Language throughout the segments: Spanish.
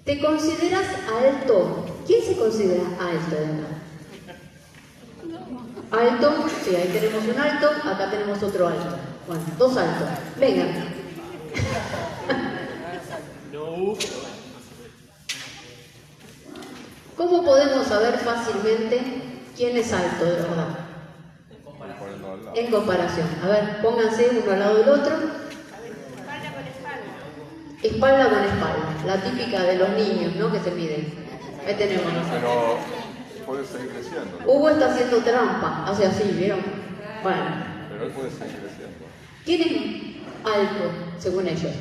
¿Te consideras alto? ¿Quién se considera alto de acá? Alto, sí, ahí tenemos un alto, acá tenemos otro alto. Bueno, dos altos. Vengan. ¿Cómo podemos saber fácilmente quién es alto de verdad? En comparación. A ver, pónganse uno al lado del otro. Espalda con espalda. La típica de los niños, ¿no? Que se miden. Ahí tenemos nosotros. Pero puede seguir creciendo. Hugo está haciendo trampa. Hace así, ¿vieron? Bueno. Pero él puede seguir creciendo. ¿Quién es alto, según ellos?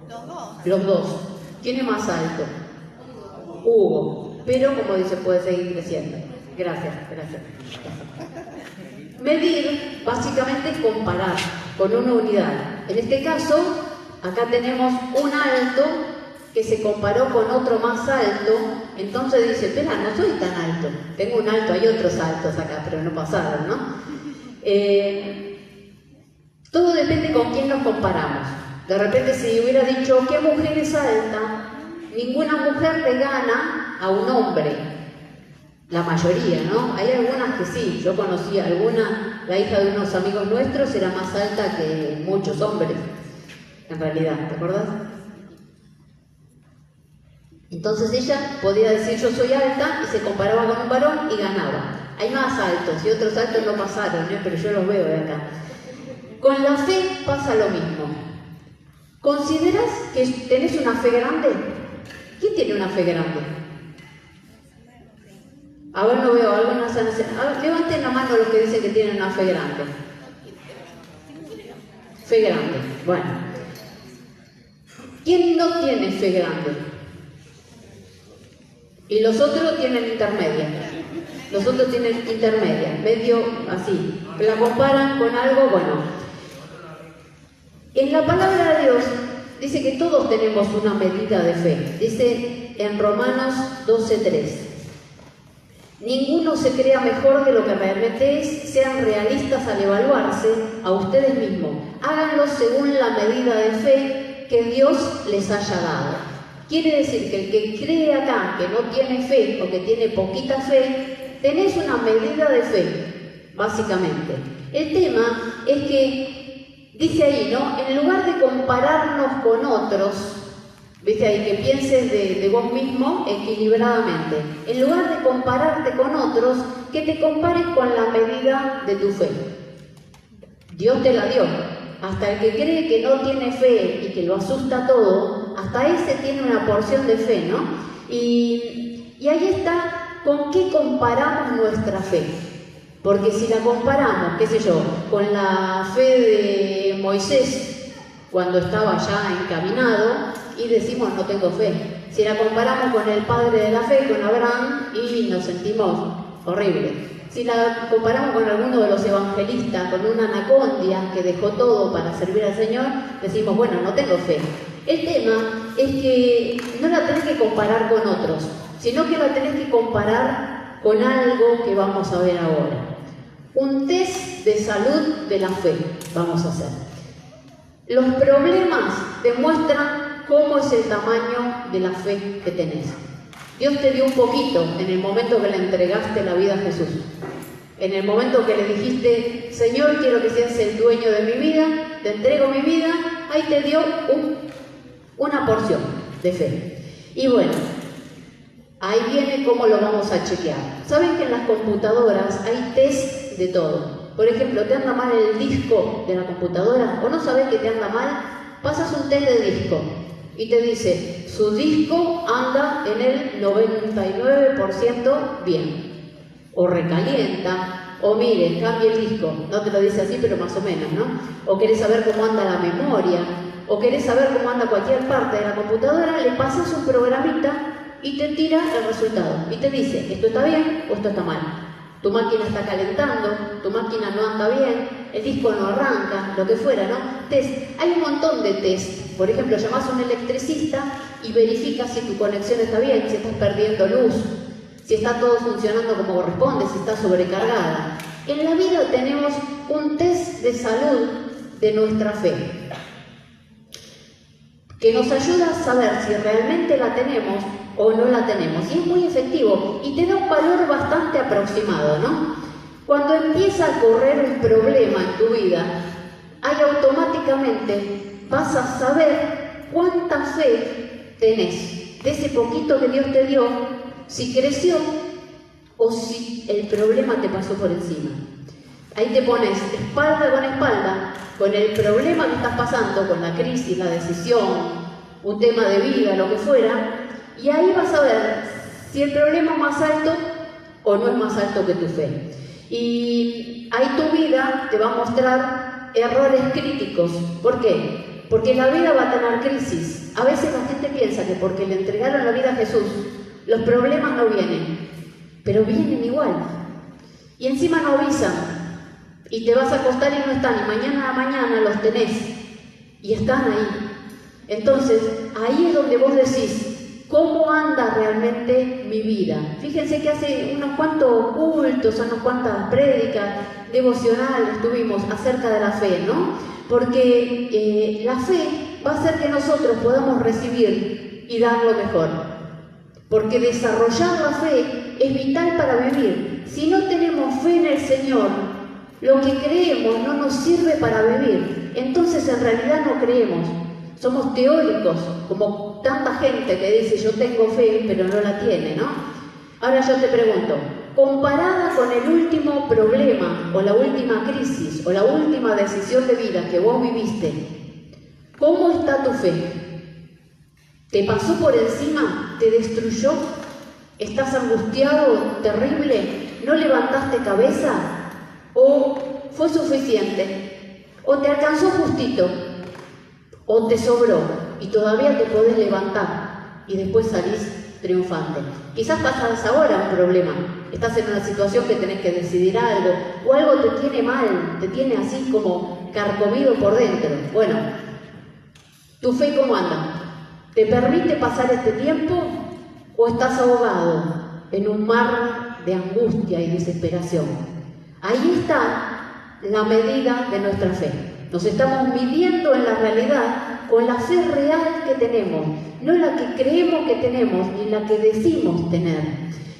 Los dos. Los dos. ¿Quién es más alto? Hugo. Pero, como dice, puede seguir creciendo. Gracias, gracias. Medir, básicamente, es comparar con una unidad. En este caso, acá tenemos un alto que se comparó con otro más alto. Entonces dice, espera, no soy tan alto. Tengo un alto, hay otros altos acá, pero no pasaron, ¿no? Todo depende con quién nos comparamos. De repente, si hubiera dicho, ¿qué mujer es alta? Ninguna mujer le gana a un hombre. La mayoría, ¿no? Hay algunas que sí. Yo conocí a alguna, la hija de unos amigos nuestros era más alta que muchos hombres, en realidad, ¿te acordás? Entonces ella podía decir, yo soy alta, y se comparaba con un varón y ganaba. Hay más altos y otros altos no pasaron, pero yo los veo de acá. Con la fe pasa lo mismo. ¿Consideras que tenés una fe grande? ¿Quién tiene una fe grande? A ver, no veo, algunas a ver, levanten la mano los que dicen que tienen una fe grande. Fe grande, bueno. ¿Quién no tiene fe grande? Y los otros tienen intermedia. Los otros tienen intermedia, medio así. La comparan con algo, bueno. En la palabra de Dios dice que todos tenemos una medida de fe. Dice en Romanos 12:3. Ninguno se crea mejor de lo que realmente es. Sean realistas al evaluarse a ustedes mismos. Háganlo según la medida de fe que Dios les haya dado. Quiere decir que el que cree acá que no tiene fe o que tiene poquita fe, tenés una medida de fe, básicamente. El tema es que, dice ahí, ¿no? En lugar de compararnos con otros, viste ahí, que pienses de vos mismo equilibradamente. En lugar de compararte con otros, que te compares con la medida de tu fe. Dios te la dio. Hasta el que cree que no tiene fe y que lo asusta todo, hasta ese tiene una porción de fe, ¿no? Y ahí está, ¿con qué comparamos nuestra fe? Porque si la comparamos, qué sé yo, con la fe de Moisés, cuando estaba ya encaminado, y decimos no tengo fe. Si la comparamos con el padre de la fe, con Abraham, y nos sentimos horribles. Si la comparamos con alguno de los evangelistas, con una anacondia que dejó todo para servir al Señor, decimos, bueno, no tengo fe. El tema es que no la tenés que comparar con otros, sino que la tenés que comparar con algo que vamos a ver ahora. Un test de salud de la fe vamos a hacer. Los problemas demuestran cómo es el tamaño de la fe que tenés. Dios te dio un poquito en el momento que le entregaste la vida a Jesús. En el momento que le dijiste, Señor, quiero que seas el dueño de mi vida, te entrego mi vida, ahí te dio una porción de fe. Y bueno, ahí viene cómo lo vamos a chequear. ¿Saben que en las computadoras hay test de todo? Por ejemplo, ¿te anda mal el disco de la computadora? ¿O no sabes que te anda mal? Pasas un test de disco y te dice, su disco anda en el 99% bien. O recalienta, o mire, cambie el disco. No te lo dice así, pero más o menos, ¿no? O querés saber cómo anda la memoria, o querés saber cómo anda cualquier parte de la computadora, le pasas un programita y te tira el resultado. Y te dice, esto está bien o esto está mal. Tu máquina está calentando, tu máquina no anda bien, el disco no arranca, lo que fuera, ¿no? Test. Hay un montón de test. Por ejemplo, llamás a un electricista y verificas si tu conexión está bien, si estás perdiendo luz, si está todo funcionando como corresponde, si está sobrecargada. En la vida tenemos un test de salud de nuestra fe. que nos ayuda a saber si realmente la tenemos o no la tenemos. Y es muy efectivo y te da un valor bastante aproximado, ¿no? Cuando empieza a correr un problema en tu vida, ahí automáticamente vas a saber cuánta fe tenés de ese poquito que Dios te dio, si creció o si el problema te pasó por encima. Ahí te pones espalda con el problema que estás pasando, con la crisis, la decisión, un tema de vida, lo que fuera, y ahí vas a ver si el problema es más alto o no es más alto que tu fe. Y ahí tu vida te va a mostrar errores críticos. ¿Por qué? Porque la vida va a tener crisis. A veces la gente piensa que porque le entregaron la vida a Jesús, los problemas no vienen, pero vienen igual. Y encima no avisan. Y te vas a acostar y no están, y mañana a mañana los tenés, y están ahí. Entonces, ahí es donde vos decís, ¿cómo anda realmente mi vida? Fíjense que hace unos cuantos cultos, unas cuantas prédicas devocionales tuvimos acerca de la fe, ¿no? Porque la fe va a hacer que nosotros podamos recibir y dar lo mejor. Porque desarrollar la fe es vital para vivir. Si no tenemos fe en el Señor, lo que creemos no nos sirve para vivir. Entonces en realidad no creemos. Somos teóricos, como tanta gente que dice yo tengo fe, pero no la tiene, ¿no? Ahora yo te pregunto, comparada con el último problema, o la última crisis, o la última decisión de vida que vos viviste, ¿cómo está tu fe? ¿Te pasó por encima? ¿Te destruyó? ¿Estás angustiado? ¿Terrible? ¿No levantaste cabeza? ¿O fue suficiente? ¿O te alcanzó justito? ¿O te sobró y todavía te podés levantar y después salís triunfante? Quizás pasas ahora un problema, estás en una situación que tenés que decidir algo, o algo te tiene mal, te tiene así como carcomido por dentro. Bueno, ¿tu fe cómo anda? ¿Te permite pasar este tiempo o estás ahogado en un mar de angustia y desesperación? Ahí está la medida de nuestra fe. Nos estamos midiendo en la realidad con la fe real que tenemos, no la que creemos que tenemos ni la que decimos tener.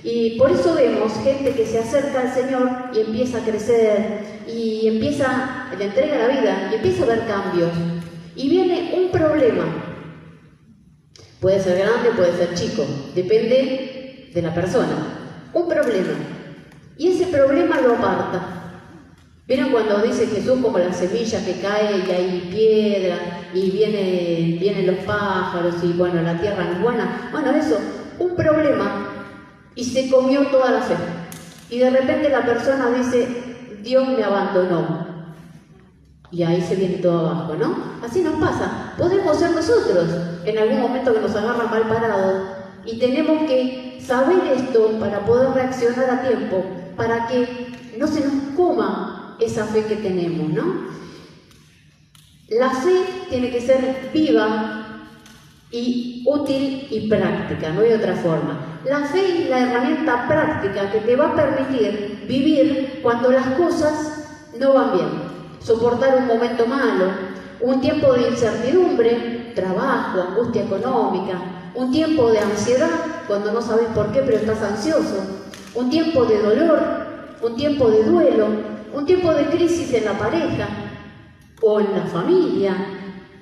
Y por eso vemos gente que se acerca al Señor y empieza a crecer y le entrega la vida y empieza a ver cambios. Y viene un problema. Puede ser grande, puede ser chico, depende de la persona. Un problema. Y ese problema lo aparta. ¿Vieron cuando dice Jesús como la semilla que cae y hay piedra y vienen los pájaros y bueno, la tierra no es buena? Bueno, eso, un problema y se comió toda la fe. Y de repente la persona dice, Dios me abandonó. Y ahí se viene todo abajo, ¿no? Así nos pasa. Podemos ser nosotros en algún momento que nos agarra mal parados y tenemos que saber esto para poder reaccionar a tiempo, para que no se nos coma esa fe que tenemos, ¿no? La fe tiene que ser viva y útil y práctica, no hay otra forma. La fe es la herramienta práctica que te va a permitir vivir cuando las cosas no van bien, soportar un momento malo, un tiempo de incertidumbre, trabajo, angustia económica, un tiempo de ansiedad cuando no sabes por qué pero estás ansioso, un tiempo de dolor, un tiempo de duelo, un tiempo de crisis en la pareja o en la familia.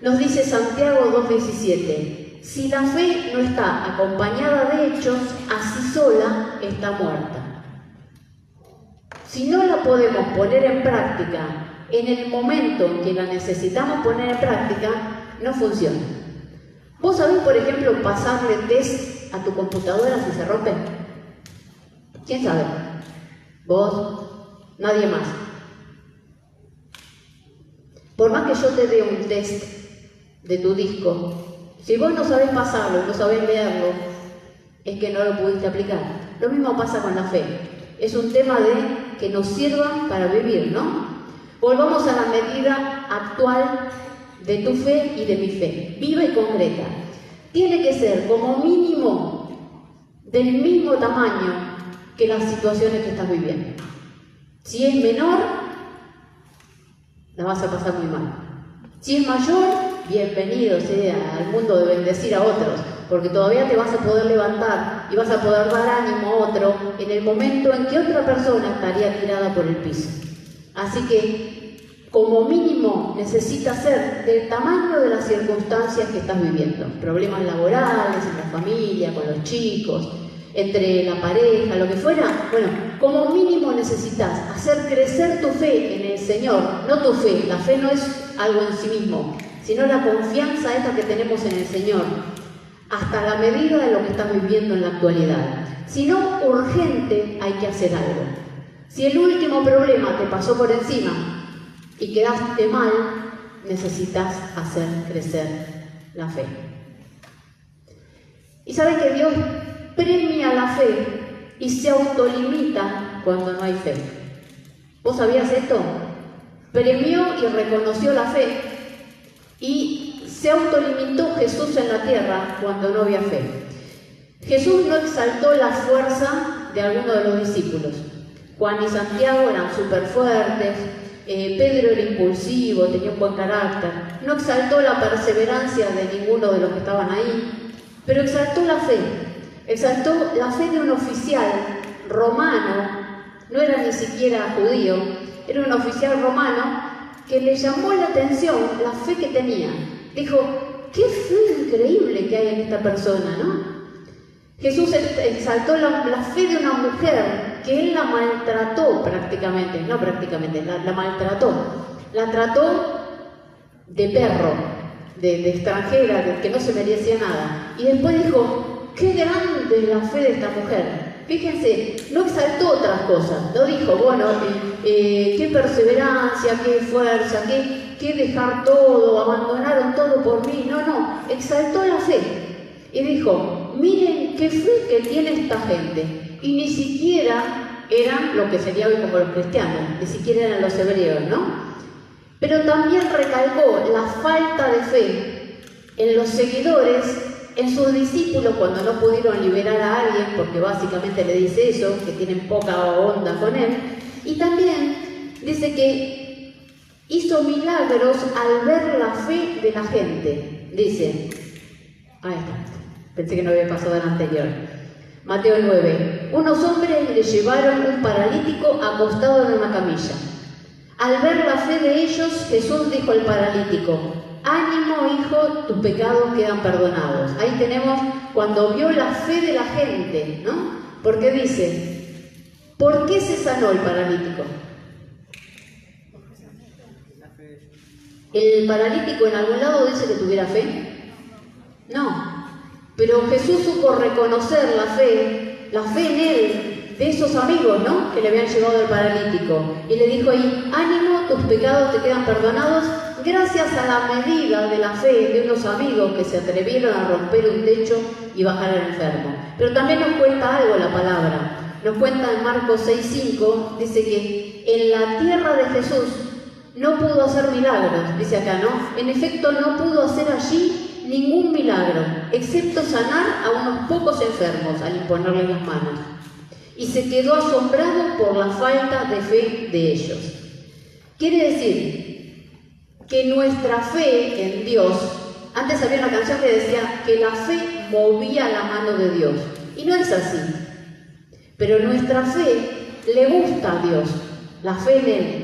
Nos dice Santiago 2:17, si la fe no está acompañada de hechos, así sola está muerta. Si no la podemos poner en práctica en el momento en que la necesitamos poner en práctica, no funciona. ¿Vos sabés, por ejemplo, pasarle test a tu computadora si se rompe? ¿Quién sabe? ¿Vos? Nadie más. Por más que yo te dé un test de tu disco, si vos no sabés pasarlo, no sabés leerlo, es que no lo pudiste aplicar. Lo mismo pasa con la fe. Es un tema de que nos sirva para vivir, ¿no? Volvamos a la medida actual de tu fe y de mi fe, viva y concreta. Tiene que ser como mínimo del mismo tamaño que las situaciones que estás viviendo. Si es menor, la vas a pasar muy mal. Si es mayor, bienvenido sea al mundo de bendecir a otros, porque todavía te vas a poder levantar y vas a poder dar ánimo a otro en el momento en que otra persona estaría tirada por el piso. Así que, como mínimo, necesitas ser del tamaño de las circunstancias que estás viviendo. Problemas laborales, en la familia, con los chicos, entre la pareja, lo que fuera. Bueno, como mínimo necesitas hacer crecer tu fe en el Señor. No tu fe, la fe no es algo en sí mismo, sino la confianza esta que tenemos en el Señor, hasta la medida de lo que estás viviendo en la actualidad. Si no, urgente, hay que hacer algo. Si el último problema te pasó por encima y quedaste mal, necesitas hacer crecer la fe. Y sabes que Dios premia la fe y se autolimita cuando no hay fe. ¿Vos sabías esto? Premió y reconoció la fe y se autolimitó Jesús en la tierra cuando no había fe. Jesús no exaltó la fuerza de alguno de los discípulos. Juan y Santiago eran súper fuertes, Pedro era impulsivo, tenía un buen carácter. No exaltó la perseverancia de ninguno de los que estaban ahí, pero exaltó la fe. Exaltó la fe de un oficial romano, no era ni siquiera judío, era un oficial romano que le llamó la atención la fe que tenía. Dijo, qué fe increíble que hay en esta persona, ¿no? Jesús exaltó la fe de una mujer que él la maltrató prácticamente, no prácticamente, la maltrató. La trató de perro, de extranjera, de que no se merecía nada. Y después dijo, qué grande es la fe de esta mujer. Fíjense, no exaltó otras cosas, no dijo, bueno, qué perseverancia, qué fuerza, qué dejar todo, abandonaron todo por mí. No, exaltó la fe y dijo, miren qué fe que tiene esta gente. Y ni siquiera eran lo que sería hoy como los cristianos, ni siquiera eran los hebreos, ¿no? Pero también recalcó la falta de fe en los seguidores, en sus discípulos cuando no pudieron liberar a alguien, porque básicamente le dice eso, que tienen poca onda con él. Y también dice que hizo milagros al ver la fe de la gente. Dice, ahí está, pensé que no había pasado el anterior. Mateo 9, unos hombres le llevaron un paralítico acostado en una camilla. Al ver la fe de ellos, Jesús dijo al paralítico, ánimo, hijo, tus pecados quedan perdonados. Ahí tenemos cuando vio la fe de la gente, ¿no? Porque dice, ¿por qué se sanó el paralítico? ¿El paralítico en algún lado dice que tuviera fe? No, pero Jesús supo reconocer la fe en él, de esos amigos, ¿no? Que le habían llevado al paralítico. Y le dijo ahí, ánimo, tus pecados te quedan perdonados, gracias a la medida de la fe de unos amigos que se atrevieron a romper un techo y bajar al enfermo. Pero también nos cuenta algo la palabra. Nos cuenta en Marcos 6:5, dice que en la tierra de Jesús no pudo hacer milagros, dice acá, ¿no? En efecto, no pudo hacer allí ningún milagro, excepto sanar a unos pocos enfermos al imponerles las manos. Y se quedó asombrado por la falta de fe de ellos. Quiere decir que nuestra fe en Dios, antes había una canción que decía que la fe movía la mano de Dios, y no es así. Pero nuestra fe le gusta a Dios, la fe en Él.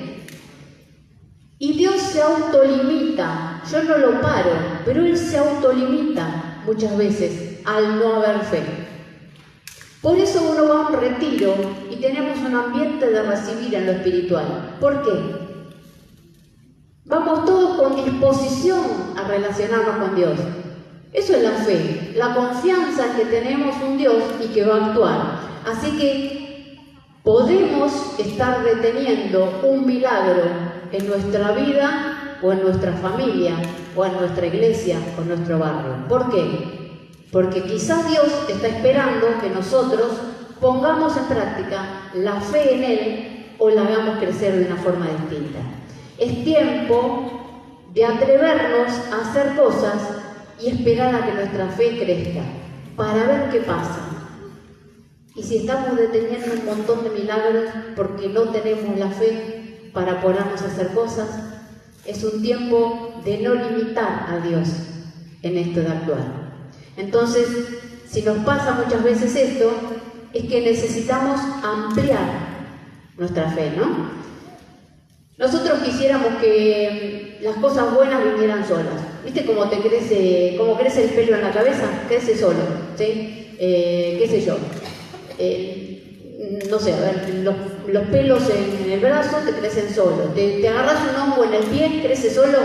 Y Dios se autolimita, yo no lo paro, pero Él se autolimita muchas veces al no haber fe. Por eso uno va a un retiro y tenemos un ambiente de recibir en lo espiritual. ¿Por qué? Vamos todos con disposición a relacionarnos con Dios. Eso es la fe, la confianza en que tenemos un Dios y que va a actuar. Así que podemos estar deteniendo un milagro en nuestra vida o en nuestra familia o en nuestra iglesia o en nuestro barrio. ¿Por qué? Porque quizás Dios está esperando que nosotros pongamos en práctica la fe en Él o la hagamos crecer de una forma distinta. Es tiempo de atrevernos a hacer cosas y esperar a que nuestra fe crezca, para ver qué pasa. Y si estamos deteniendo un montón de milagros porque no tenemos la fe para ponernos a hacer cosas, es un tiempo de no limitar a Dios en esto de actuar. Entonces, si nos pasa muchas veces esto, es que necesitamos ampliar nuestra fe, ¿no? Nosotros quisiéramos que las cosas buenas vinieran solas. ¿Viste cómo crece el pelo en la cabeza? Crece solo, ¿sí? ¿Qué sé yo? No sé, a ver, los pelos en el brazo te crecen solos. ¿Te agarras un hongo en el pie? ¿Crece solo?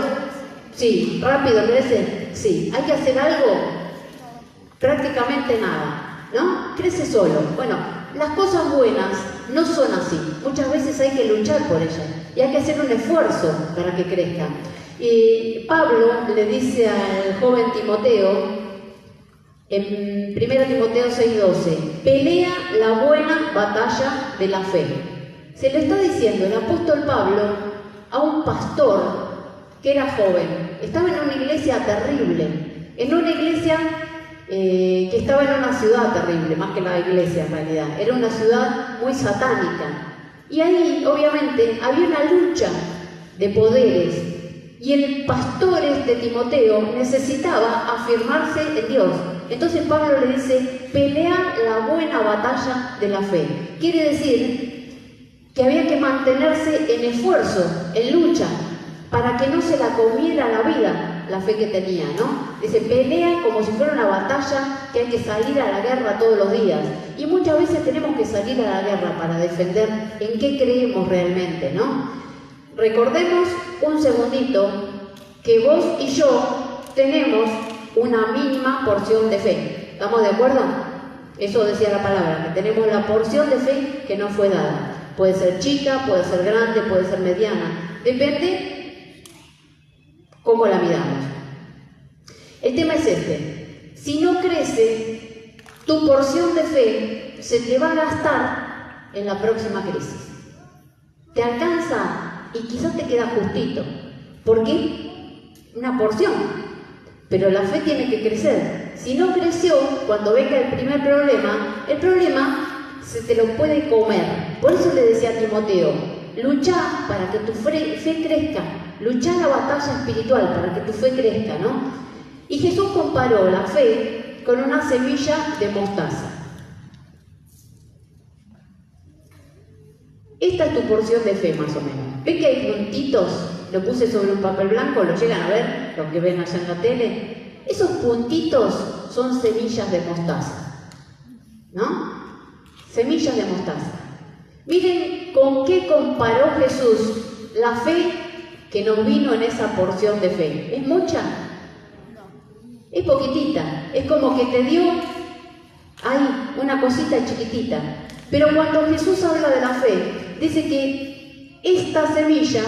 Sí. ¿Rápido crece? Sí. ¿Hay que hacer algo? Prácticamente nada, ¿no? Crece solo. Bueno, las cosas buenas no son así. Muchas veces hay que luchar por ellas y hay que hacer un esfuerzo para que crezcan. Y Pablo le dice al joven Timoteo, en 1 Timoteo 6:12, pelea la buena batalla de la fe. Se le está diciendo el apóstol Pablo a un pastor que era joven. Estaba en una iglesia terrible, en una iglesia que estaba en una ciudad terrible, más que la iglesia en realidad. Era una ciudad muy satánica. Y ahí, obviamente, había una lucha de poderes. Y el pastor Timoteo necesitaba afirmarse en Dios. Entonces Pablo le dice, pelea la buena batalla de la fe. Quiere decir que había que mantenerse en esfuerzo, en lucha, para que no se la comiera la vida, la fe que tenía, ¿no? Dice, pelea como si fuera una batalla que hay que salir a la guerra todos los días. Y muchas veces tenemos que salir a la guerra para defender en qué creemos realmente, ¿no? Recordemos un segundito que vos y yo tenemos una mínima porción de fe. ¿Estamos de acuerdo? Eso decía la palabra, que tenemos la porción de fe que nos fue dada. Puede ser chica, puede ser grande, puede ser mediana. Depende cómo la midamos. El tema es este. Si no crece, tu porción de fe se te va a gastar en la próxima crisis. Te alcanza y quizás te queda justito. ¿Por qué? Una porción. Pero la fe tiene que crecer. Si no creció, cuando venga el problema se te lo puede comer. Por eso le decía a Timoteo, lucha para que tu fe crezca. Lucha la batalla espiritual para que tu fe crezca, ¿no? Y Jesús comparó la fe con una semilla de mostaza. Esta es tu porción de fe, más o menos. ¿Ven que hay puntitos? Lo puse sobre un papel blanco, ¿lo llegan a ver? Los que ven allá en la tele. Esos puntitos son semillas de mostaza, ¿no? Semillas de mostaza. Miren con qué comparó Jesús la fe que nos vino en esa porción de fe. ¿Es mucha? Es poquitita. Es como que te dio ahí una cosita chiquitita. Pero cuando Jesús habla de la fe, dice que esta semilla,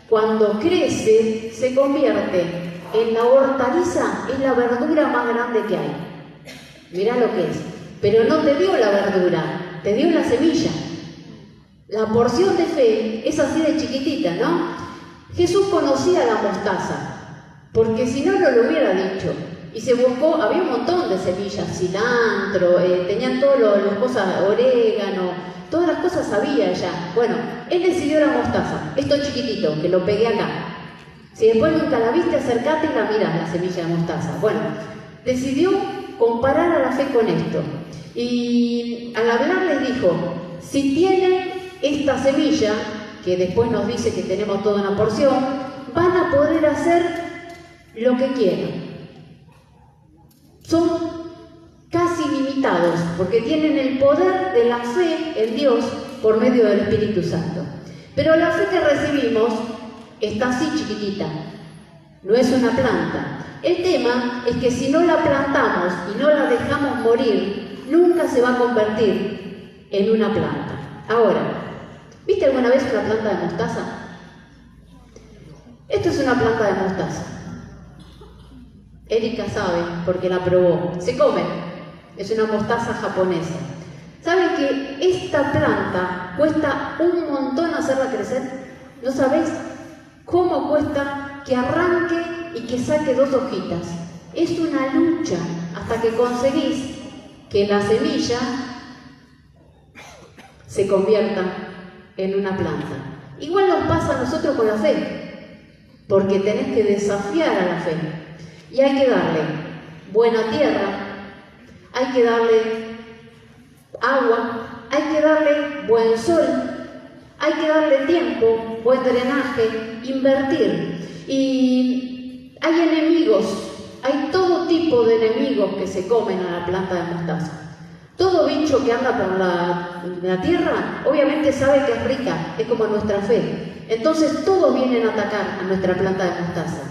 cuando crece, se convierte en la hortaliza, es la verdura más grande que hay. Mirá lo que es. Pero no te dio la verdura, te dio la semilla. La porción de fe es así de chiquitita, ¿no? Jesús conocía la mostaza, porque si no, no lo hubiera dicho. Y se buscó, había un montón de semillas, cilantro, tenían todas las cosas, orégano, todas las cosas había ya. Bueno, él decidió la mostaza, esto chiquitito, que lo pegué acá. Si después nunca la viste, acercate y la mirás, la semilla de mostaza. Bueno, decidió comparar a la fe con esto. Y al hablar les dijo, si tienen esta semilla, que después nos dice que tenemos toda una porción, van a poder hacer lo que quieran. Son casi limitados, porque tienen el poder de la fe en Dios por medio del Espíritu Santo. Pero la fe que recibimos está así chiquitita, no es una planta. El tema es que si no la plantamos y no la dejamos morir, nunca se va a convertir en una planta. Ahora, ¿viste alguna vez una planta de mostaza? Esto es una planta de mostaza. Erika sabe, porque la probó. Se come. Es una mostaza japonesa. ¿Saben que esta planta cuesta un montón hacerla crecer? ¿No sabéis cómo cuesta que arranque y que saque 2 hojitas? Es una lucha hasta que conseguís que la semilla se convierta en una planta. Igual nos pasa a nosotros con la fe. porque tenés que desafiar a la fe. Y hay que darle buena tierra, hay que darle agua, hay que darle buen sol, hay que darle tiempo, buen drenaje, invertir. Y hay enemigos, hay todo tipo de enemigos que se comen a la planta de mostaza. Todo bicho que anda por la tierra, obviamente sabe que es rica, es como nuestra fe. Entonces todos vienen a atacar a nuestra planta de mostaza,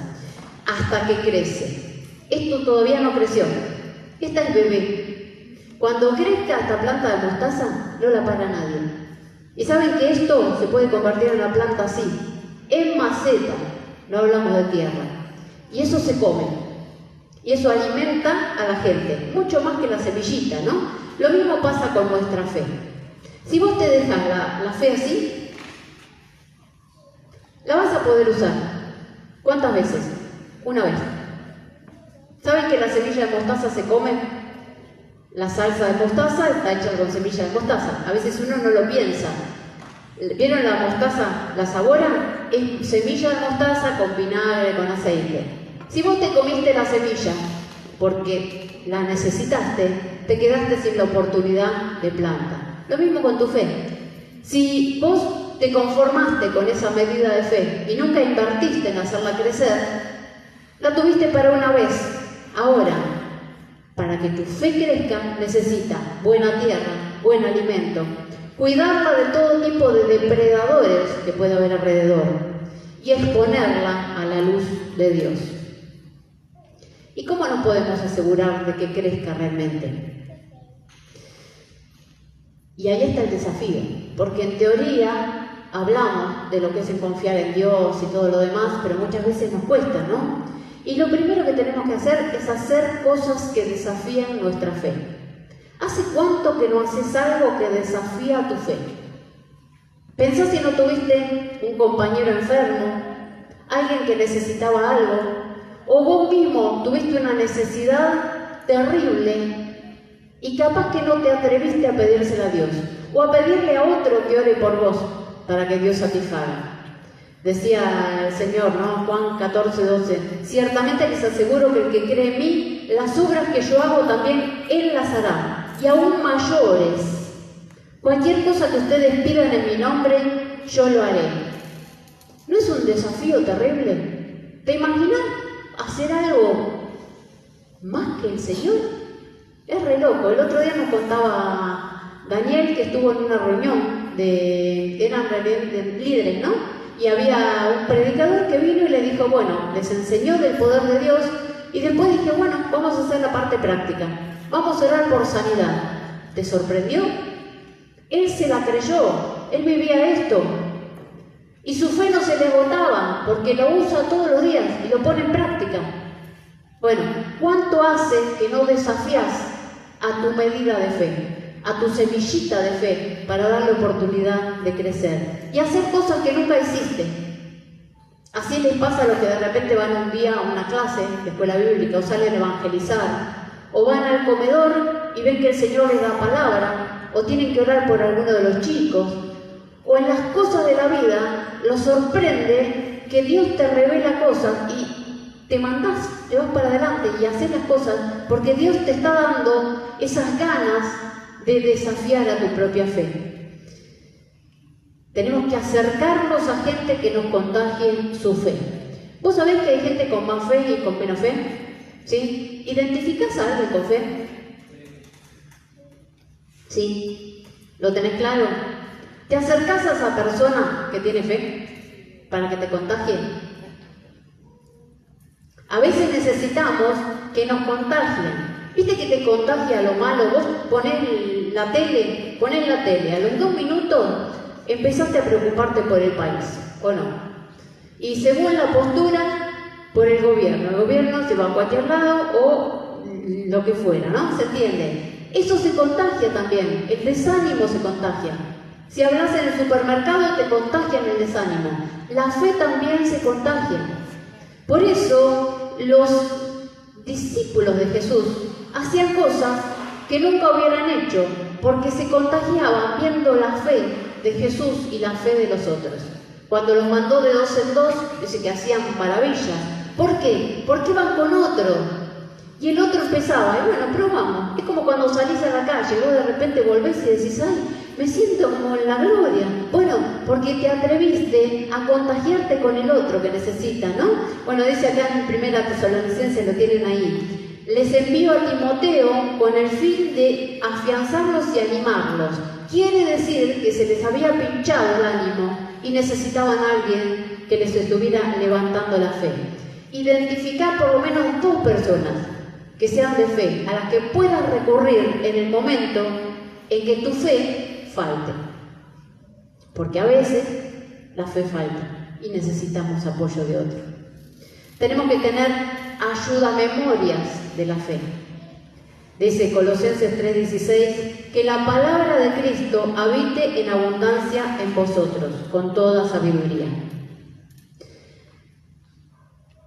hasta que crece. Esto todavía no creció, esta es bebé. Cuando crezca esta planta de mostaza, no la para nadie. Y saben que esto se puede convertir en una planta así, en maceta, no hablamos de tierra. Y eso se come, y eso alimenta a la gente, mucho más que la semillita, ¿no? Lo mismo pasa con nuestra fe. Si vos te dejas la fe así, la vas a poder usar. ¿Cuántas veces? Una vez. ¿Saben que la semilla de mostaza se come? La salsa de mostaza está hecha con semilla de mostaza. A veces uno no lo piensa. ¿Vieron la mostaza? ¿La saboran? Es semilla de mostaza con vinagre, con aceite. Si vos te comiste la semilla porque la necesitaste, te quedaste sin la oportunidad de planta. Lo mismo con tu fe. Si vos te conformaste con esa medida de fe y nunca invertiste en hacerla crecer, la tuviste para una vez. Ahora, para que tu fe crezca, necesita buena tierra, buen alimento, cuidarla de todo tipo de depredadores que puede haber alrededor y exponerla a la luz de Dios. ¿Y cómo nos podemos asegurar de que crezca realmente? Y ahí está el desafío, porque en teoría hablamos de lo que es el confiar en Dios y todo lo demás, pero muchas veces nos cuesta, ¿no? Y lo primero que tenemos que hacer es hacer cosas que desafían nuestra fe. ¿Hace cuánto que no haces algo que desafía tu fe? Pensá si no tuviste un compañero enfermo, alguien que necesitaba algo, o vos mismo tuviste una necesidad terrible y capaz que no te atreviste a pedírsela a Dios, o a pedirle a otro que ore por vos para que Dios satisfaga. Decía el Señor, ¿no? Juan 14:12, ciertamente les aseguro que el que cree en mí, las obras que yo hago también Él las hará, y aún mayores. Cualquier cosa que ustedes pidan en mi nombre, yo lo haré. ¿No es un desafío terrible? ¿Te imaginas hacer algo más que el Señor? Es re loco. El otro día nos contaba Daniel que estuvo en una reunión eran líderes, ¿no? Y había un predicador que vino y le dijo, bueno, les enseñó del poder de Dios, y después dije, bueno, vamos a hacer la parte práctica, vamos a orar por sanidad. ¿Te sorprendió? Él se la creyó, él vivía esto, y su fe no se le agotaba, porque lo usa todos los días y lo pone en práctica. Bueno, ¿cuánto hace que no desafías a tu medida de fe, a tu semillita de fe, para darle oportunidad de crecer y hacer cosas que nunca hiciste? Así les pasa a los que de repente van un día a una clase de escuela bíblica o salen a evangelizar, o van al comedor y ven que el Señor les da palabra, o tienen que orar por alguno de los chicos, o en las cosas de la vida los sorprende que Dios te revela cosas y te mandás, te vas para adelante y haces las cosas porque Dios te está dando esas ganas de desafiar a tu propia fe. Tenemos que acercarnos a gente que nos contagie su fe. ¿Vos sabés que hay gente con más fe y con menos fe? ¿Sí? ¿Identificás a alguien con fe? ¿Sí? ¿Lo tenés claro? ¿Te acercás a esa persona que tiene fe para que te contagie? A veces necesitamos que nos contagien. ¿Viste que te contagia lo malo? Vos ponés la tele, a los 2 minutos empezaste a preocuparte por el país, ¿o no? Y según la postura, por el gobierno se va a cualquier lado o lo que fuera, ¿no? ¿Se entiende? Eso se contagia también, el desánimo se contagia. Si hablas en el supermercado te contagian el desánimo, la fe también se contagia. Por eso los discípulos de Jesús hacían cosas que nunca hubieran hecho, porque se contagiaban viendo la fe de Jesús y la fe de los otros. Cuando los mandó de 2 en 2, dice que hacían maravillas. ¿Por qué? Porque iban con otro. Y el otro empezaba, y bueno, probamos. Es como cuando salís a la calle, vos de repente volvés y decís, ay, me siento como en la gloria. Bueno, porque te atreviste a contagiarte con el otro que necesita, ¿no? Bueno, dice acá en 1 Tesalonicenses, lo tienen ahí. Les envío a Timoteo con el fin de afianzarlos y animarlos. Quiere decir que se les había pinchado el ánimo y necesitaban a alguien que les estuviera levantando la fe. Identificar por lo menos 2 personas que sean de fe, a las que puedas recurrir en el momento en que tu fe falte. Porque a veces la fe falta y necesitamos apoyo de otro. Tenemos que tener ayuda memorias de la fe. Dice Colosenses 3:16, que la palabra de Cristo habite en abundancia en vosotros, con toda sabiduría.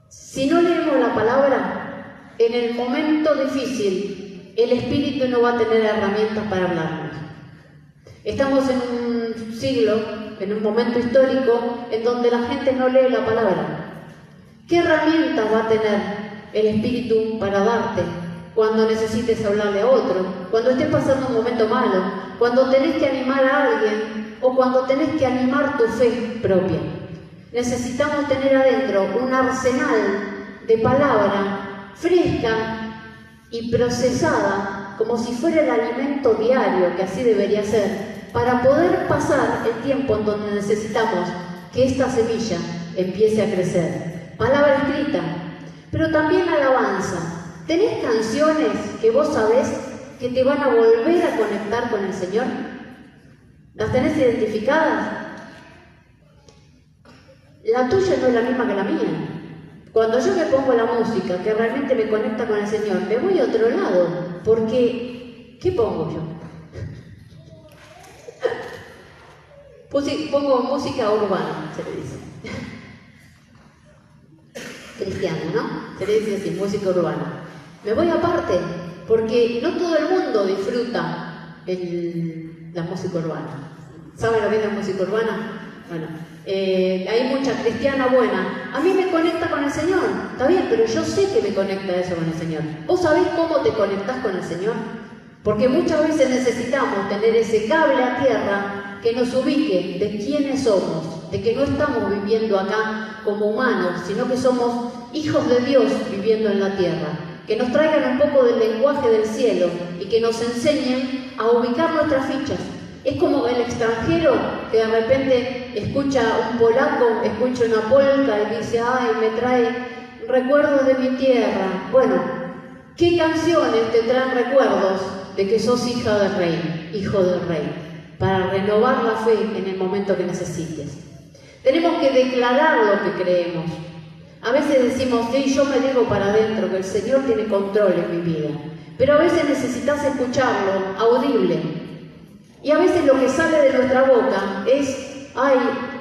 Si no leemos la palabra, en el momento difícil, el Espíritu no va a tener herramientas para hablarnos. Estamos en un siglo, en un momento histórico, en donde la gente no lee la palabra. ¿Qué herramientas va a tener el Espíritu para darte cuando necesites hablarle a otro, cuando estés pasando un momento malo, cuando tenés que animar a alguien o cuando tenés que animar tu fe propia? Necesitamos tener adentro un arsenal de palabra fresca y procesada, como si fuera el alimento diario, que así debería ser, para poder pasar el tiempo en donde necesitamos que esta semilla empiece a crecer. Palabra escrita, pero también alabanza. ¿Tenés canciones que vos sabés que te van a volver a conectar con el Señor? ¿Las tenés identificadas? La tuya no es la misma que la mía. Cuando yo me pongo la música que realmente me conecta con el Señor, me voy a otro lado, porque ¿qué pongo yo? Pongo música urbana, se le dice. Cristiana, ¿no? Se le dice así, música urbana. Me voy aparte, porque no todo el mundo disfruta la música urbana. ¿Saben lo que es la música urbana? Bueno, hay mucha cristiana buena. A mí me conecta con el Señor, está bien, pero yo sé que me conecta eso con el Señor. ¿Vos sabés cómo te conectás con el Señor? Porque muchas veces necesitamos tener ese cable a tierra que nos ubique de quiénes somos, de que no estamos viviendo acá como humanos, sino que somos hijos de Dios viviendo en la tierra. Que nos traigan un poco del lenguaje del cielo y que nos enseñen a ubicar nuestras fichas. Es como el extranjero que de repente escucha un polaco, escucha una polca y dice, ay, me trae recuerdos de mi tierra. Bueno, ¿qué canciones te traen recuerdos de que sos hija del rey, hijo del rey? Para renovar la fe en el momento que necesites. Tenemos que declarar lo que creemos. A veces decimos, sí, yo me digo para adentro que el Señor tiene control en mi vida. Pero a veces necesitas escucharlo, audible. Y a veces lo que sale de nuestra boca es, ay,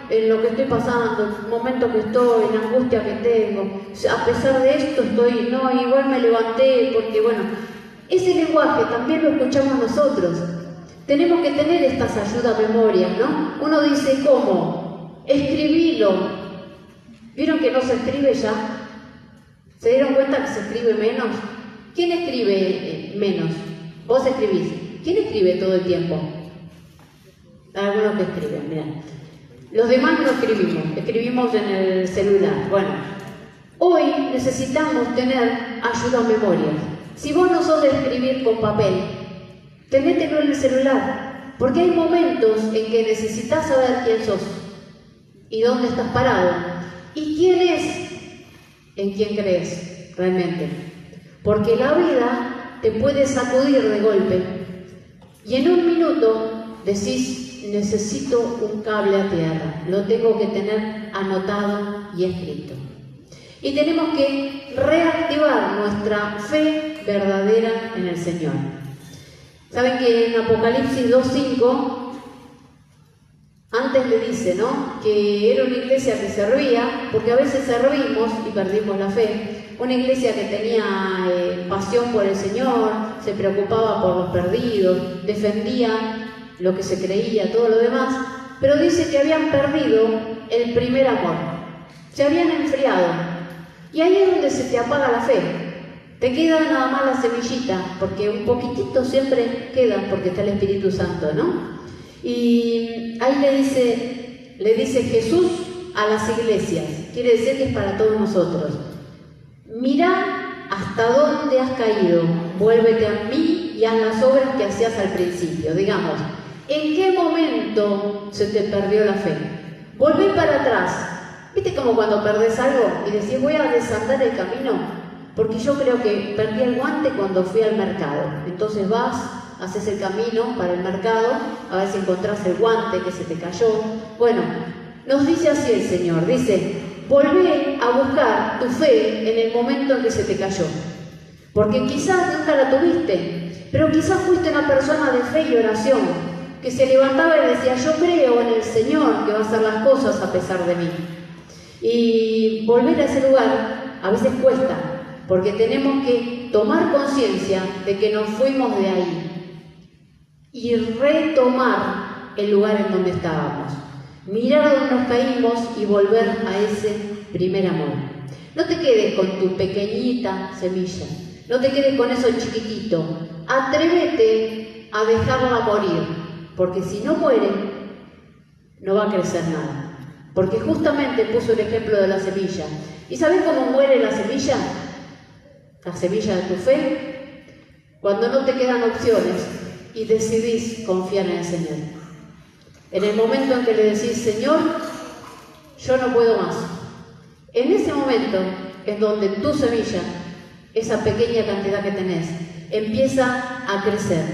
en lo que estoy pasando, en el momento que estoy, en la angustia que tengo, a pesar de esto estoy, no, igual me levanté, porque bueno, ese lenguaje también lo escuchamos nosotros. Tenemos que tener estas ayudas memorias, ¿no? Uno dice, ¿cómo? Escribilo. ¿Vieron que no se escribe ya? ¿Se dieron cuenta que se escribe menos? ¿Quién escribe menos? Vos escribís. ¿Quién escribe todo el tiempo? Algunos que escriben, mirá. Los demás no escribimos en el celular. Bueno, hoy necesitamos tener ayuda a memoria. Si vos no sos de escribir con papel, tenételo en el celular, porque hay momentos en que necesitas saber quién sos y dónde estás parado y quién es en quién crees realmente. Porque la vida te puede sacudir de golpe y en un minuto decís, necesito un cable a tierra, lo tengo que tener anotado y escrito. Y tenemos que reactivar nuestra fe verdadera en el Señor. Saben que en Apocalipsis 2:5, antes le dice, ¿no?, que era una iglesia que servía, porque a veces servimos y perdimos la fe. Una iglesia que tenía pasión por el Señor, se preocupaba por los perdidos, defendía lo que se creía, todo lo demás, pero dice que habían perdido el primer amor. Se habían enfriado. Y ahí es donde se te apaga la fe. Te queda nada más la semillita, porque un poquitito siempre queda, porque está el Espíritu Santo, ¿no? Y ahí le dice Jesús a las iglesias, quiere decir que es para todos nosotros. Mira hasta dónde has caído, vuélvete a mí y haz las obras que hacías al principio. Digamos, ¿en qué momento se te perdió la fe? Volvé para atrás. ¿Viste como cuando perdés algo y decís voy a desandar el camino? Porque yo creo que perdí el guante cuando fui al mercado. Entonces vas, haces el camino para el mercado, a ver si encontrás el guante que se te cayó. Bueno, nos dice así el Señor, dice, volvé a buscar tu fe en el momento en que se te cayó. Porque quizás nunca la tuviste, pero quizás fuiste una persona de fe y oración, que se levantaba y decía, yo creo en el Señor que va a hacer las cosas a pesar de mí. Y volver a ese lugar a veces cuesta, porque tenemos que tomar conciencia de que nos fuimos de ahí y retomar el lugar en donde estábamos. Mirar donde nos caímos y volver a ese primer amor. No te quedes con tu pequeñita semilla, no te quedes con eso chiquitito. Atrévete a dejarla morir, porque si no muere, no va a crecer nada. Porque justamente puso el ejemplo de la semilla. ¿Y sabes cómo muere la semilla? La semilla de tu fe. Cuando no te quedan opciones y decidís confiar en el Señor. En el momento en que le decís, Señor, yo no puedo más. En ese momento es donde tu semilla, esa pequeña cantidad que tenés, empieza a crecer.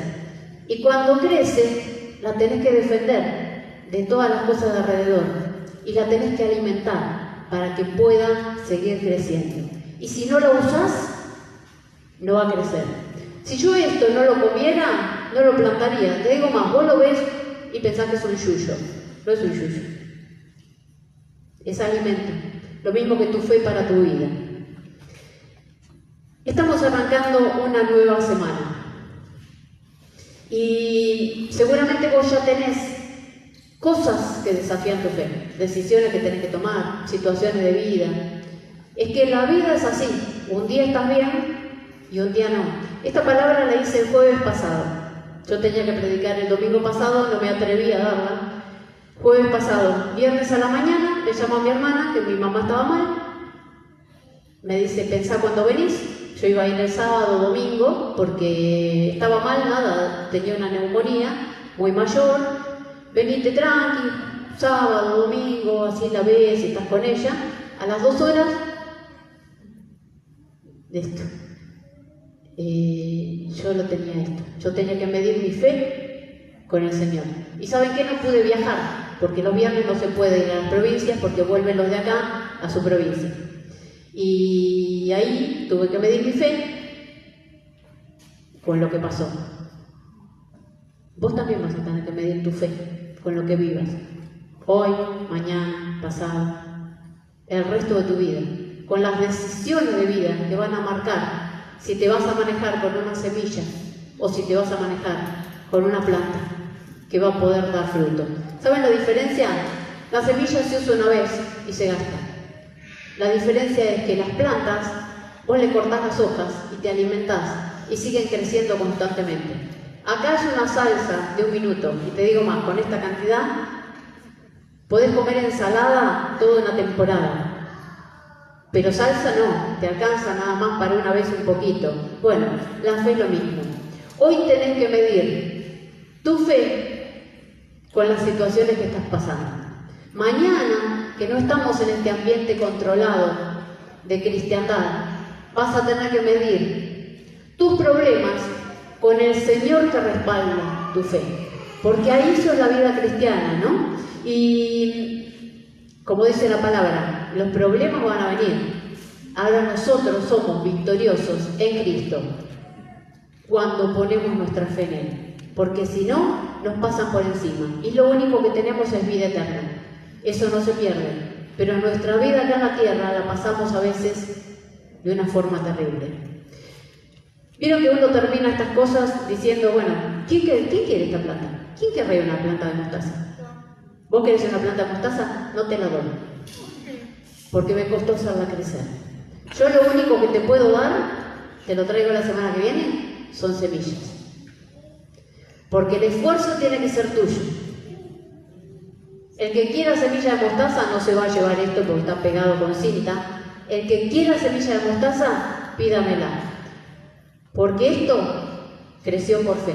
Y cuando crece, la tenés que defender de todas las cosas de alrededor. Y la tenés que alimentar para que pueda seguir creciendo. Y si no lo usás, no va a crecer. Si yo esto no lo comiera, no lo plantaría. Te digo más, vos lo ves y pensás que es un yuyo. No es un yuyo. Es alimento. Lo mismo que tu fe para tu vida. Estamos arrancando una nueva semana. Y seguramente vos ya tenés cosas que desafían tu fe, decisiones que tenés que tomar, situaciones de vida. Es que la vida es así, un día estás bien y un día no. Esta palabra la hice el jueves pasado. Yo tenía que predicar el domingo pasado, no me atreví a darla. Jueves pasado, viernes a la mañana, le llamo a mi hermana, que mi mamá estaba mal. Me dice, pensá cuando venís. Yo iba a ir el sábado, domingo, porque estaba mal, nada, tenía una neumonía muy mayor. Venite tranqui, sábado, domingo, así la ves, estás con ella. A las 2 horas de esto. Yo lo tenía esto. Yo tenía que medir mi fe con el Señor. ¿Y saben qué? No pude viajar, porque los viernes no se puede ir a las provincias, porque vuelven los de acá a su provincia. Y ahí tuve que medir mi fe con lo que pasó. Vos también vas a tener que medir tu fe con lo que vivas. Hoy, mañana, pasado, el resto de tu vida. Con las decisiones de vida que van a marcar si te vas a manejar con una semilla o si te vas a manejar con una planta que va a poder dar fruto. ¿Saben la diferencia? La semilla se usa una vez y se gasta. La diferencia es que las plantas, vos le cortás las hojas y te alimentás y siguen creciendo constantemente. Acá es una salsa de 1 minuto, y te digo más, con esta cantidad podés comer ensalada toda una temporada, pero salsa no, te alcanza nada más para una vez un poquito. Bueno, la fe es lo mismo. Hoy tenés que medir tu fe con las situaciones que estás pasando. Mañana, que no estamos en este ambiente controlado de cristiandad, vas a tener que medir tus problemas con el Señor que respalda tu fe. Porque ahí eso es la vida cristiana, ¿no? Y como dice la palabra, los problemas van a venir. Ahora nosotros somos victoriosos en Cristo cuando ponemos nuestra fe en Él. Porque si no, nos pasan por encima. Y lo único que tenemos es vida eterna. Eso no se pierde. Pero nuestra vida acá en la tierra la pasamos a veces de una forma terrible. Vieron que uno termina estas cosas diciendo, bueno, ¿quién quiere esta planta? ¿Quién querría una planta de mostaza? ¿Vos querés una planta de mostaza? No te la doy, porque me costó hacerla crecer. Yo lo único que te puedo dar, te lo traigo la semana que viene, son semillas. Porque el esfuerzo tiene que ser tuyo. El que quiera semilla de mostaza no se va a llevar esto porque está pegado con cinta. El que quiera semilla de mostaza, pídamela. Porque esto creció por fe.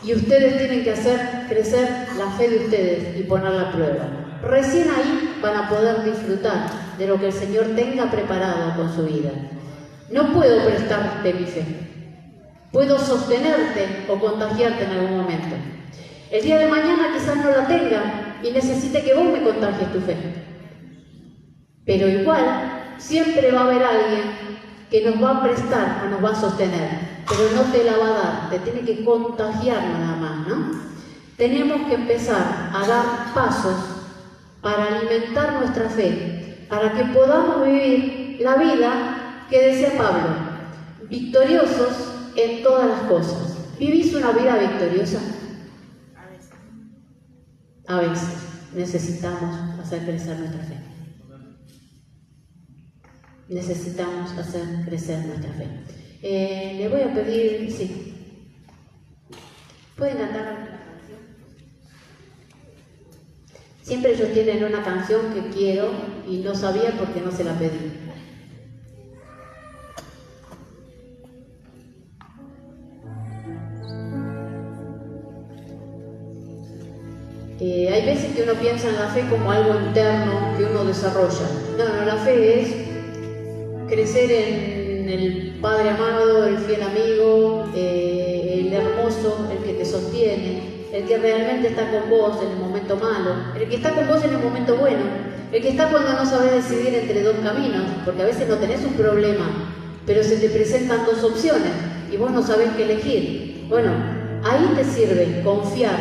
Y ustedes tienen que hacer crecer la fe de ustedes y ponerla a prueba. Recién ahí van a poder disfrutar de lo que el Señor tenga preparado con su vida. No puedo prestarte mi fe. Puedo sostenerte o contagiarte en algún momento. El día de mañana quizás no la tenga y necesite que vos me contagies tu fe. Pero igual, siempre va a haber alguien que nos va a prestar o nos va a sostener, pero no te la va a dar, te tiene que contagiar nada más, ¿no? Tenemos que empezar a dar pasos para alimentar nuestra fe, para que podamos vivir la vida que decía Pablo, victoriosos en todas las cosas. ¿Vivís una vida victoriosa? A veces necesitamos hacer crecer nuestra fe. Necesitamos hacer crecer nuestra fe. Le voy a pedir, sí. ¿Pueden cantar la canción? Siempre ellos tienen una canción que quiero y no sabía porque no se la pedí. Hay veces que uno piensa en la fe como algo interno que uno desarrolla. No, la fe es crecer en el Padre amado, el fiel amigo, el hermoso, el que te sostiene, el que realmente está con vos en el momento malo, el que está con vos en el momento bueno, el que está cuando no sabes decidir entre dos caminos, porque a veces no tenés un problema, pero se te presentan dos opciones y vos no sabés qué elegir. Bueno, ahí te sirve confiar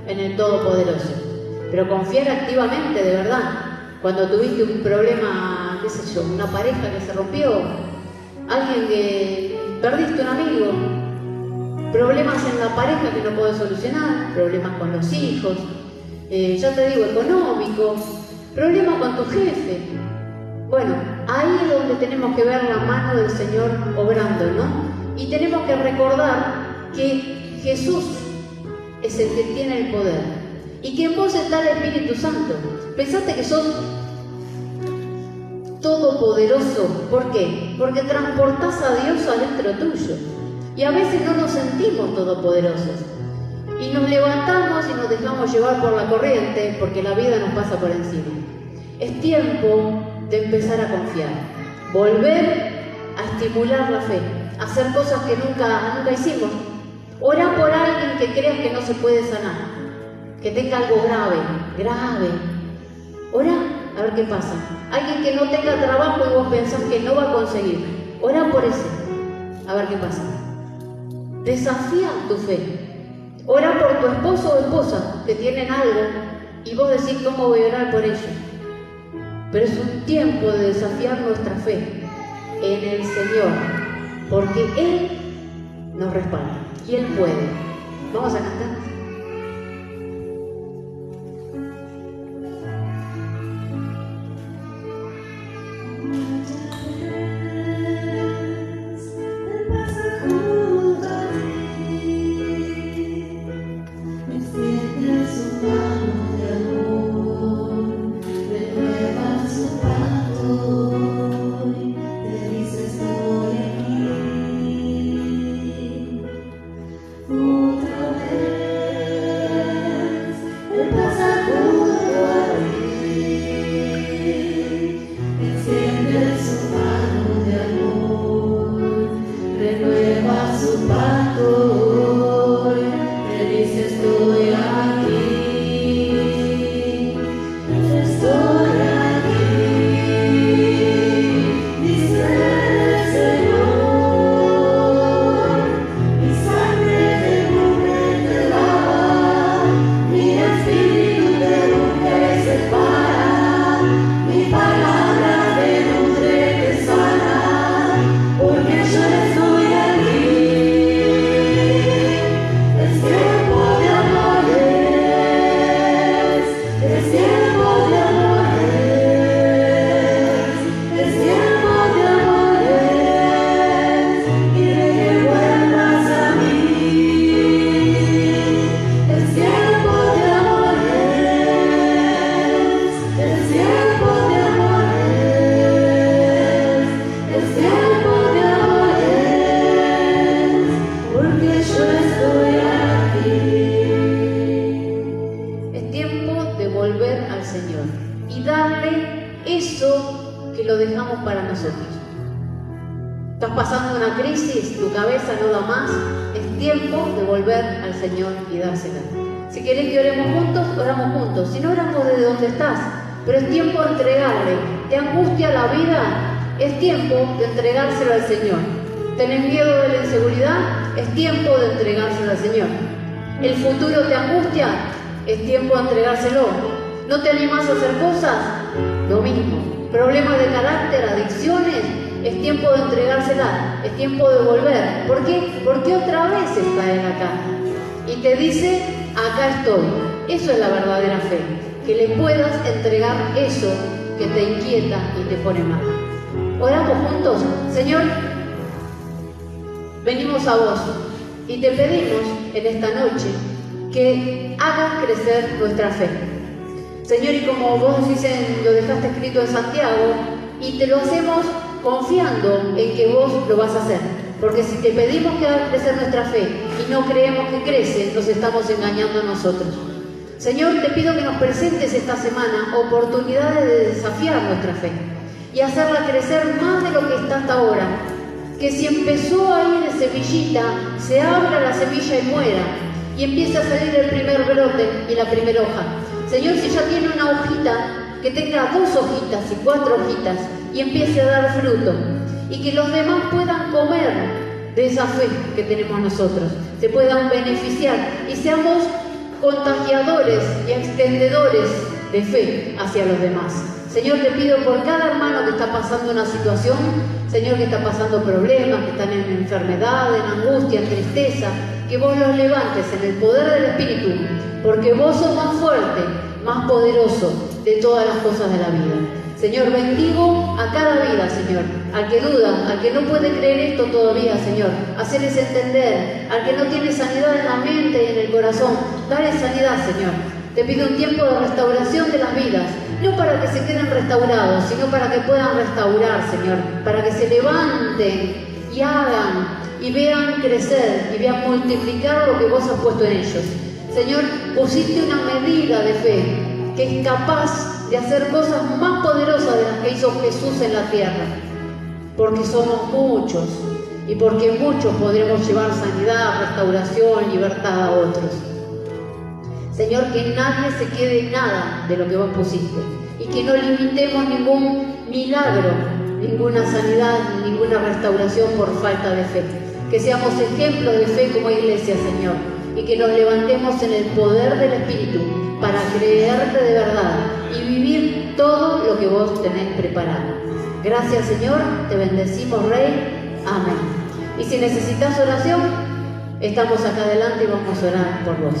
en el Todopoderoso, pero confiar activamente, de verdad. Cuando tuviste un problema, qué sé yo, una pareja que se rompió, alguien que perdiste un amigo, problemas en la pareja que no podés solucionar, problemas con los hijos, ya te digo, económicos, problemas con tu jefe. Bueno, ahí es donde tenemos que ver la mano del Señor obrando, ¿no? Y tenemos que recordar que Jesús es el que tiene el poder y que en vos está el Espíritu Santo. Pensaste que sos todopoderoso. ¿Por qué? Porque transportás a Dios adentro tuyo. Y a veces no nos sentimos todopoderosos. Y nos levantamos y nos dejamos llevar por la corriente porque la vida nos pasa por encima. Es tiempo de empezar a confiar. Volver a estimular la fe. Hacer cosas que nunca hicimos. Orá por alguien que creas que no se puede sanar, que tenga algo grave. Orá, a ver qué pasa. Alguien que no tenga trabajo y vos pensás que no va a conseguir. Orá por ese, a ver qué pasa. Desafía tu fe. Orá por tu esposo o esposa que tienen algo y vos decís cómo voy a orar por ellos. Pero es un tiempo de desafiar nuestra fe en el Señor, porque Él nos respalda. Y Él puede. Vamos a cantar. Otra vez. pasando una crisis, tu cabeza no da más, es tiempo de volver al Señor y dársela. Si querés que oremos juntos, oramos juntos. Si no, oramos desde donde estás. Pero es tiempo de entregarle. ¿Te angustia la vida? Es tiempo de entregárselo al Señor. ¿Tenés miedo de la inseguridad? Es tiempo de entregárselo al Señor. ¿El futuro te angustia? Es tiempo de entregárselo. ¿No te animás a hacer cosas? Lo mismo. ¿Problemas de carácter, adicciones? Es tiempo de entregársela. Es tiempo de volver. ¿Por qué? Porque otra vez está Él acá. Y te dice, acá estoy. Eso es la verdadera fe. Que le puedas entregar eso que te inquieta y te pone mal. Oramos juntos. Señor, venimos a vos y te pedimos en esta noche que hagas crecer nuestra fe. Señor, y como vos decís, lo dejaste escrito en Santiago, y te lo hacemos confiando en que vos lo vas a hacer. Porque si te pedimos que hagas crecer nuestra fe y no creemos que crece, nos estamos engañando a nosotros. Señor, te pido que nos presentes esta semana oportunidades de desafiar nuestra fe y hacerla crecer más de lo que está hasta ahora. Que si empezó ahí de semillita, se abra la semilla y muera, y empiece a salir el primer brote y la primera hoja. Señor, si ya tiene una hojita, que tenga 2 hojitas y 4 hojitas y empiece a dar fruto. Y que los demás puedan comer de esa fe que tenemos nosotros, se puedan beneficiar y seamos contagiadores y extendedores de fe hacia los demás. Señor, te pido por cada hermano que está pasando una situación, Señor, que está pasando problemas, que están en enfermedad, en angustia, en tristeza, que vos los levantes en el poder del Espíritu, porque vos sos más fuerte, más poderoso de todas las cosas de la vida. Señor, bendigo a cada vida, Señor, al que duda, al que no puede creer esto todavía, Señor, hacerles entender, al que no tiene sanidad en la mente y en el corazón, dale sanidad, Señor. Te pido un tiempo de restauración de las vidas, no para que se queden restaurados, sino para que puedan restaurar, Señor, para que se levanten y hagan y vean crecer y vean multiplicar lo que vos has puesto en ellos. Señor, pusiste una medida de fe que es capaz de hacer cosas más poderosas de las que hizo Jesús en la tierra, porque somos muchos y porque muchos podremos llevar sanidad, restauración, libertad a otros. Señor, que nadie se quede nada de lo que vos pusiste y que no limitemos ningún milagro, ninguna sanidad, ninguna restauración por falta de fe. Que seamos ejemplos de fe como iglesia, Señor, y que nos levantemos en el poder del Espíritu para creerte de verdad y vivir todo lo que vos tenés preparado. Gracias, Señor, te bendecimos, Rey. Amén. Y si necesitas oración, estamos acá adelante y vamos a orar por vos.